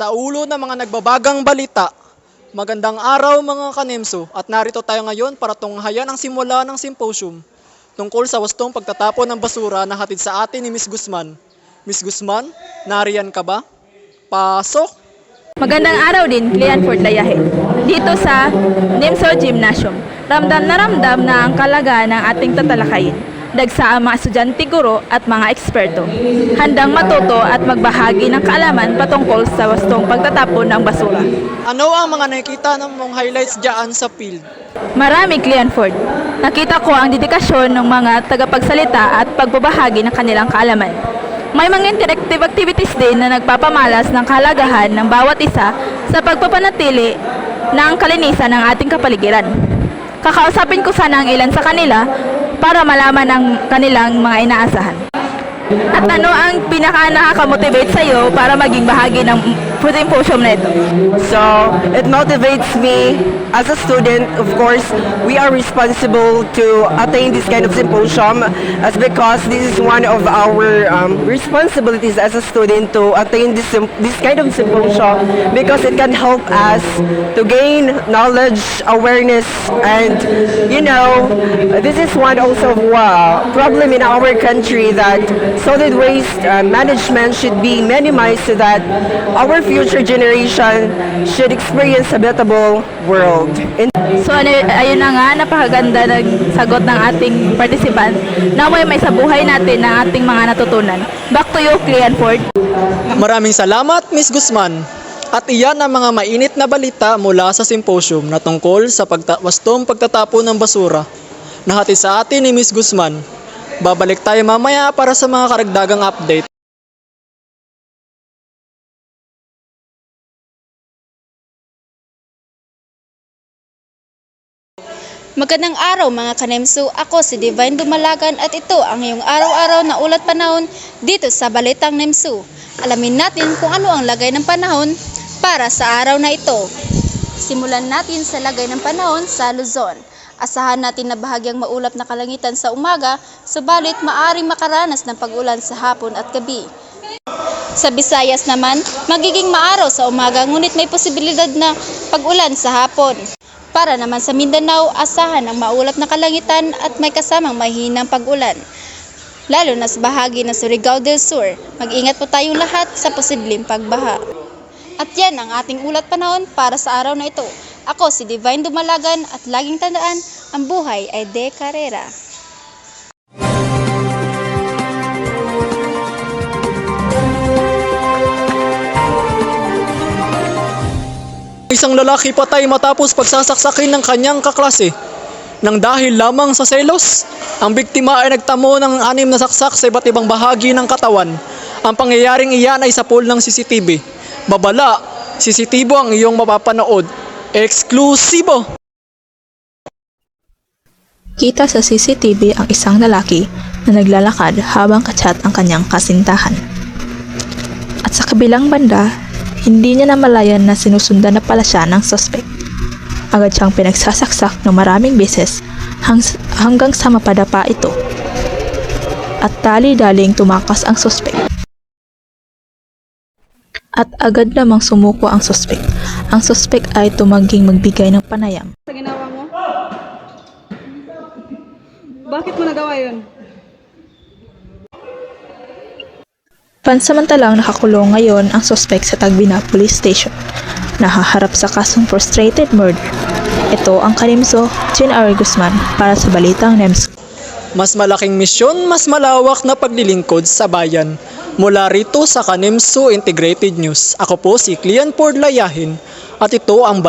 Sa ulo ng mga nagbabagang balita, magandang araw mga kanemso at narito tayo ngayon para tunghayan ang simula ng symposium tungkol sa wastong pagtatapon ng basura na hatid sa atin ni Miss Guzman. Miss Guzman, nariyan ka ba? Pasok! Magandang araw din, Cleanford Layahe. Dito sa NIMSO Gymnasium, ramdam na ang kalagahan ng ating tatalakayin. Dagsa ang mga estudyante, guro at mga eksperto. Handang matuto at magbahagi ng kaalaman patungkol sa wastong pagtatapon ng basura. Ano ang mga nakikita ng mong highlights dyan sa field? Marami, Cleanford. Nakita ko ang dedikasyon ng mga tagapagsalita at pagbabahagi ng kanilang kaalaman. May mga interactive activities din na nagpapamalas ng kahalagahan ng bawat isa sa pagpapanatili ng kalinisan ng ating kapaligiran. Kakausapin ko sana ang ilan sa kanila para malaman ang kanilang mga inaasahan. At ano ang pinaka-nakakamotivate sa iyo para maging bahagi ng symposium na ito? So, it motivates me as a student. Of course, we are responsible to attain this kind of symposium as because this is one of our responsibilities as a student to attain this kind of symposium because it can help us to gain knowledge, awareness, and this is one also of problem in our country that solid waste management should be minimized so that our future generation should experience a habitable world. So ayun na nga, napakaganda ng sagot ng ating participant. Naway may sa buhay natin ang ating mga natutunan. Back to you, Cleanford. Maraming salamat, Miss Guzman. At iyan ang mga mainit na balita mula sa symposium na tungkol sa wastong pagtatapon ng basura na hatid sa atin ni Miss Guzman. Babalik tayo mamaya para sa mga karagdagang update. Magandang araw mga kanemso, ako si Divine Dumalagan at ito ang iyong araw-araw na ulat panahon dito sa Balitang NIMSO. Alamin natin kung ano ang lagay ng panahon para sa araw na ito. Simulan natin sa lagay ng panahon sa Luzon. Asahan natin na bahagyang maulap na kalangitan sa umaga, subalit maaring makaranas ng pag-ulan sa hapon at gabi. Sa Visayas naman, magiging maaraw sa umaga ngunit may posibilidad na pag-ulan sa hapon. Para naman sa Mindanao, asahan ang maulap na kalangitan at may kasamang mahinang pag-ulan. Lalo na sa bahagi ng Surigao del Sur, mag-ingat po tayong lahat sa posibleng pagbaha. At yan ang ating ulat panahon para sa araw na ito. Ako si Divine Dumalagan at laging tandaan, ang buhay ay de karera. Isang lalaki patay matapos pagsasaksakin ng kanyang kaklase. Nang dahil lamang sa selos, ang biktima ay nagtamo ng 6 na saksak sa iba't ibang bahagi ng katawan. Ang pangyayaring iyan ay sa pool ng CCTV. Babala, CCTV ang iyong mapapanood. Eksklusibo! Kita sa CCTV ang isang lalaki na naglalakad habang kachat ang kanyang kasintahan. At sa kabilang banda, hindi niya namalayan na sinusundan na pala siya ng suspect. Agad siyang pinagsasaksak ng maraming beses hanggang sa mapadapa ito. At dali-daling tumakas ang suspect. At agad namang sumuko ang suspect. Ang suspect ay tumangging magbigay ng panayam. Sa ginawa mo? Bakit mo nagawa yun? Pansamantalang nakakulong ngayon ang suspect sa Tagbina Police Station. Nahaharap sa kasong frustrated murder. Ito ang Kanimso, Jean R. Guzman para sa Balitang NIMSO. Mas malaking misyon, mas malawak na paglilingkod sa bayan. Mula rito sa Kanimso Integrated News. Ako po si Cleanford Layahin at ito ang